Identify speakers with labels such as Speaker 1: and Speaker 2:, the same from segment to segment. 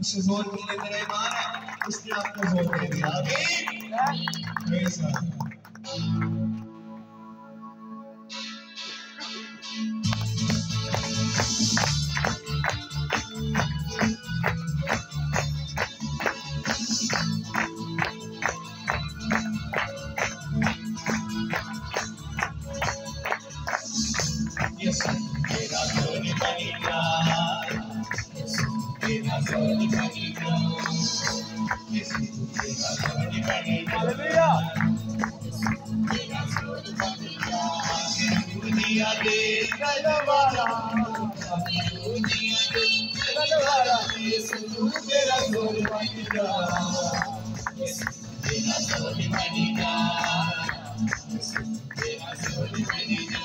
Speaker 1: उस जोर के लिए मेरा ईमान है, उसने आपको जोर दे दिया। आमीन। तेरा जोर बनेगा, तेरा जोर बनेगा, तेरा जोर बनेगा, तेरा जोर बनेगा। दुनिया दे गलवारा, दुनिया दे गलवारा, यीशु तेरा जोर बनेगा, तेरा जोर बनेगा, तेरा जोर बनेगा।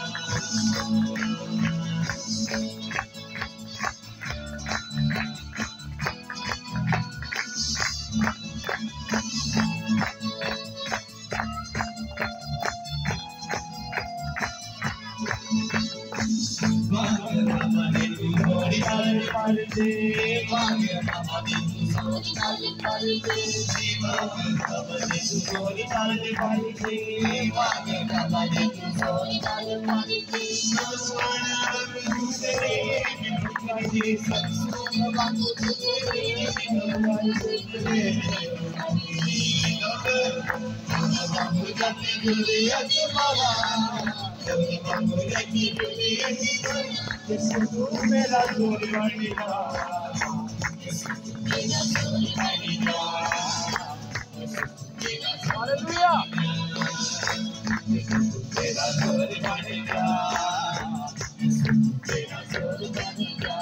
Speaker 1: मेरा जोर बनेगा, हालेलुया, तेरा जोर बनेगा, तेरा जोर बनेगा।